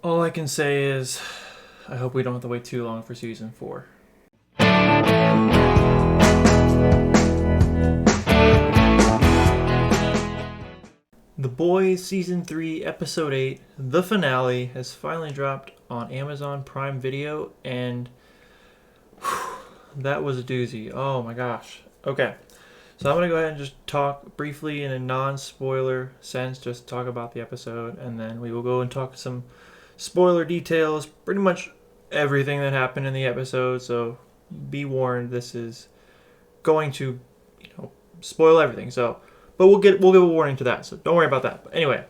All I can say is, I hope we don't have to wait too long for season 4. The Boys Season 3, Episode 8, the finale, has finally dropped on Amazon Prime Video, and that was a doozy. Oh my gosh. Okay, so I'm going to go ahead and just talk briefly in a non-spoiler sense, just talk about the episode, and then we will go and talk some spoiler details, pretty much everything that happened in the episode, so be warned, this is going to, spoil everything, so... But we'll give a warning to that, so don't worry about that. But anyway,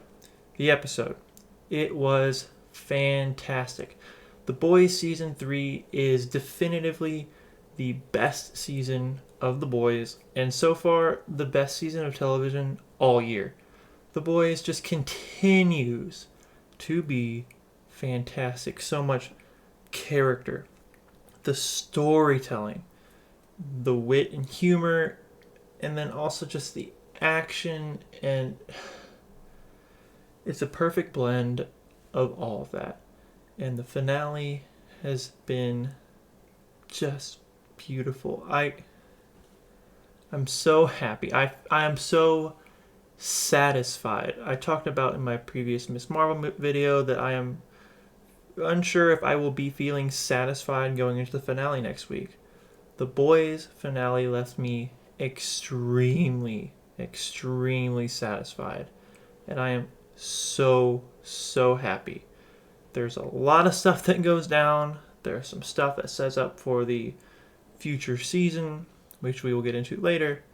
the episode. It was fantastic. The Boys Season 3 is definitively the best season of The Boys, and so far, the best season of television all year. The Boys just continues to be fantastic. So much character. The storytelling. The wit and humor. And then also just the action, and it's a perfect blend of all of that. And the finale has been just beautiful. I'm so happy. I am so satisfied. I talked about in my previous Miss Marvel video that I am unsure if I will be feeling satisfied going into the finale next week. The Boys finale left me extremely satisfied, and I am so happy. There's a lot of stuff that goes down. There's some stuff that sets up for the future season, which we will get into later,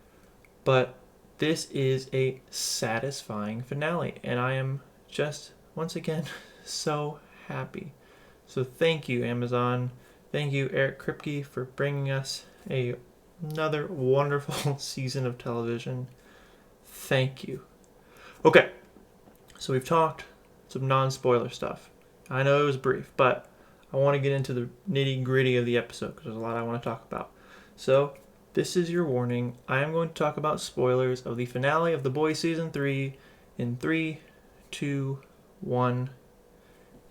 but this is a satisfying finale, and I am just once again so happy. So thank you, Amazon. Thank you, Eric Kripke, for bringing us another wonderful season of television. Thank you. Okay, so we've talked some non-spoiler stuff. I know it was brief, but I want to get into the nitty-gritty of the episode because there's a lot I want to talk about. So, this is your warning. I am going to talk about spoilers of the finale of The Boys Season 3 in 3, 2, 1.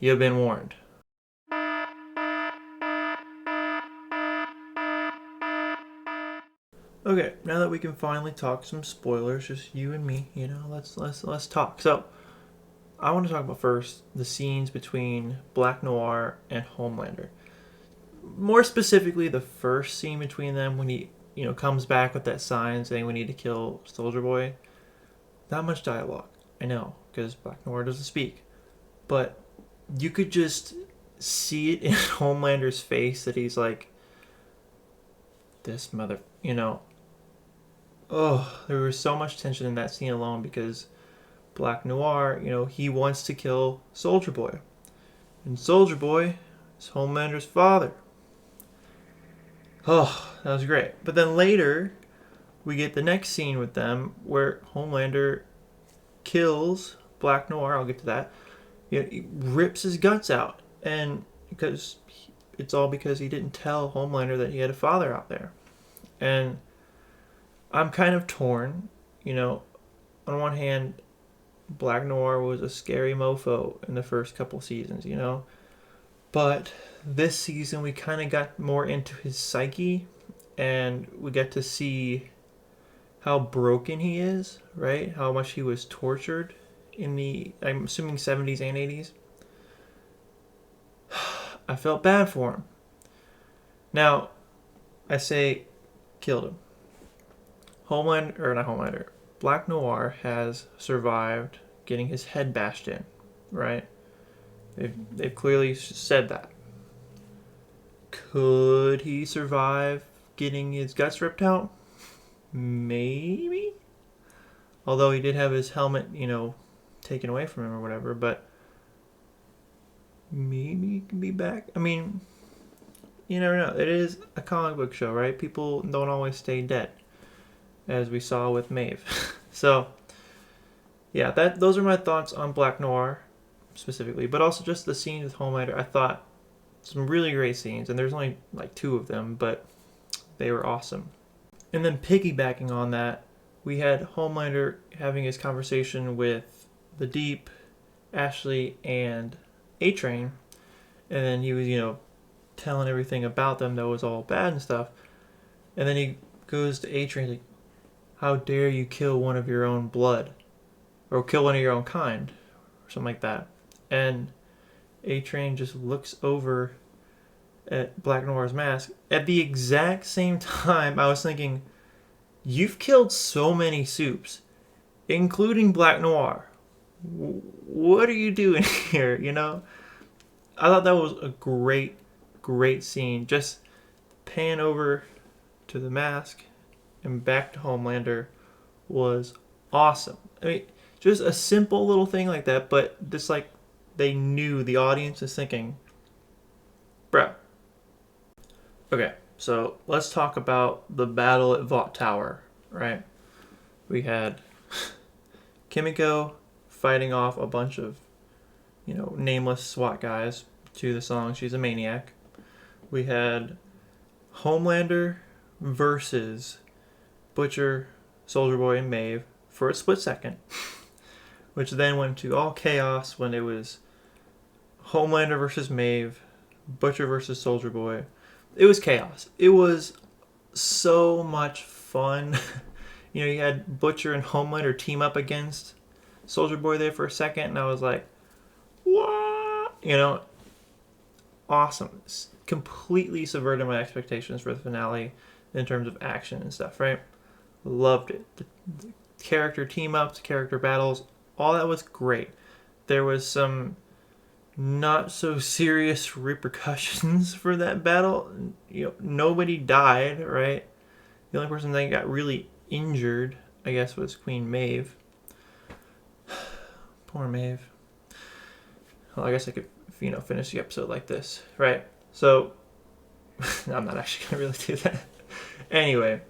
You've been warned. Okay, now that we can finally talk some spoilers, just you and me, let's talk. So, I want to talk about first the scenes between Black Noir and Homelander. More specifically, the first scene between them when he, comes back with that sign saying we need to kill Soldier Boy. Not much dialogue, I know, because Black Noir doesn't speak. But you could just see it in Homelander's face that he's like, this mother, Oh, there was so much tension in that scene alone because Black Noir, he wants to kill Soldier Boy. And Soldier Boy is Homelander's father. Oh, that was great. But then later, we get the next scene with them where Homelander kills Black Noir. I'll get to that. He rips his guts out. And it's all because he didn't tell Homelander that he had a father out there. And I'm kind of torn. On one hand, Black Noir was a scary mofo in the first couple seasons, But this season we kind of got more into his psyche, and we get to see how broken he is, right? How much he was tortured in the, I'm assuming, 70s and 80s. I felt bad for him. Now, I say killed him. Black Noir has survived getting his head bashed in, right? They've clearly said that. Could he survive getting his guts ripped out? Maybe. Although he did have his helmet, taken away from him or whatever, but maybe he can be back. I mean, you never know. It is a comic book show, right? People don't always stay dead, as we saw with Maeve. So, yeah, those are my thoughts on Black Noir specifically, but also just the scenes with Homelander. I thought some really great scenes, and there's only like 2 of them, but they were awesome. And then piggybacking on that, we had Homelander having his conversation with the Deep, Ashley, and A-Train, and then he was, telling everything about them that was all bad and stuff. And then he goes to A-Train, like, how dare you kill one of your own blood? Or kill one of your own kind? Or something like that. And A-Train just looks over at Black Noir's mask. At the exact same time, I was thinking, you've killed so many Supes, including Black Noir. What are you doing here, I thought that was a great scene. Just pan over to the mask and back to Homelander was awesome. I mean, just a simple little thing like that, but just like they knew the audience is thinking, bro. Okay, so let's talk about the battle at Vought Tower, right? We had Kimiko fighting off a bunch of, nameless SWAT guys to the song She's a Maniac. We had Homelander versus Butcher, Soldier Boy, and Maeve for a split second, which then went to all chaos when it was Homelander versus Maeve, Butcher versus Soldier Boy. It was chaos. It was so much fun. You had Butcher and Homelander team up against Soldier Boy there for a second, and I was like, what? Awesome. It's completely subverted my expectations for the finale in terms of action and stuff, right? Loved it. The character team ups, character battles, all that was great. There was some not so serious repercussions for that battle. Nobody died, right? The only person that got really injured, I guess, was Queen Maeve. Poor Maeve. Well, I guess I could, finish the episode like this, right? So, I'm not actually going to really do that. Anyway,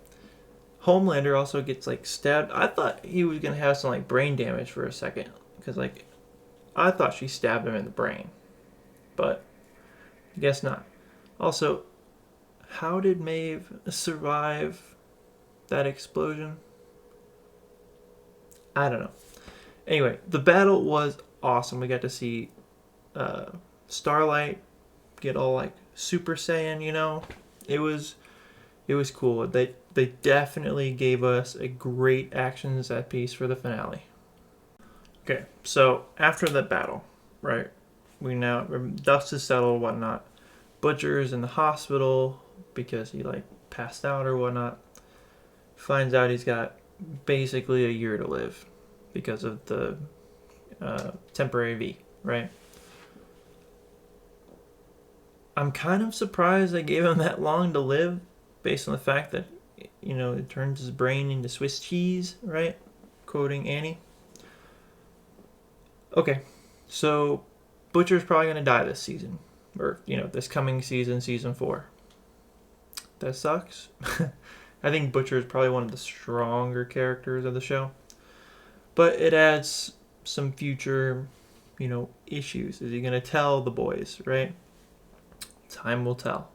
Homelander also gets, stabbed. I thought he was going to have some, brain damage for a second. Because, I thought she stabbed him in the brain. But, I guess not. Also, how did Maeve survive that explosion? I don't know. Anyway, the battle was awesome. We got to see Starlight get all Super Saiyan, It was cool. They definitely gave us a great action set piece for the finale. Okay, so after the battle, right? Dust is settled, whatnot. Butcher's in the hospital because he passed out or whatnot. Finds out he's got basically a year to live because of the temporary V, right? I'm kind of surprised they gave him that long to live based on the fact that, it turns his brain into Swiss cheese, right? Quoting Annie. Okay, so Butcher's probably going to die this season. Or, this coming season, season 4. That sucks. I think Butcher is probably one of the stronger characters of the show. But it adds some future, issues. Is he going to tell the boys, right? Time will tell.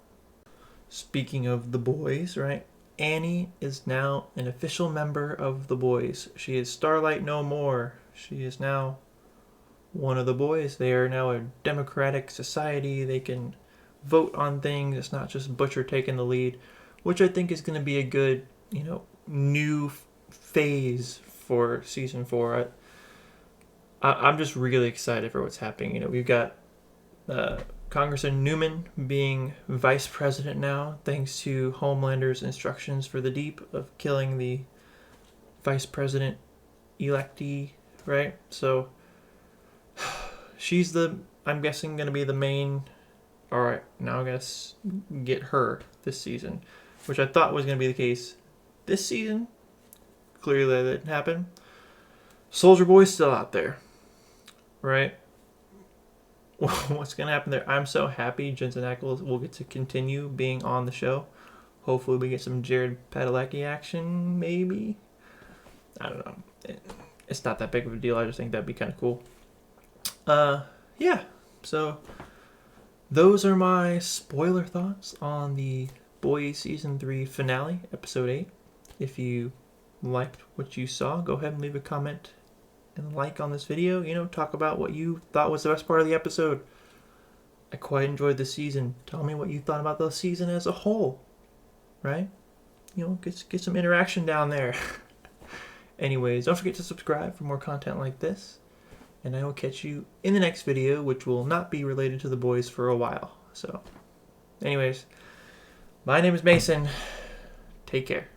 Speaking of the boys, right? Annie is now an official member of the boys. She is Starlight no more. She is now one of the boys. They are now a democratic society. They can vote on things. It's not just Butcher taking the lead, which I think is going to be a good, new phase for season 4. I'm just really excited for what's happening. We've got Congressman Newman being vice president now, thanks to Homelander's instructions for the Deep of killing the vice president electee, right? So she's I'm guessing, going to be the main. All right, now I guess get her this season, which I thought was going to be the case this season. Clearly that didn't happen. Soldier Boy's still out there, right? What's going to happen there? I'm so happy Jensen Ackles will get to continue being on the show. Hopefully we get some Jared Padalecki action, maybe. I don't know. It's not that big of a deal. I just think that'd be kind of cool. Yeah. So those are my spoiler thoughts on the Boys Season 3 finale, Episode 8. If you liked what you saw, go ahead and leave a comment and like on this video. Talk about what you thought was the best part of the episode. I quite enjoyed the season. Tell me what you thought about the season as a whole, right? Get some interaction down there. Anyways, don't forget to subscribe for more content like this. And I will catch you in the next video, which will not be related to the boys for a while. So, anyways, my name is Mason. Take care.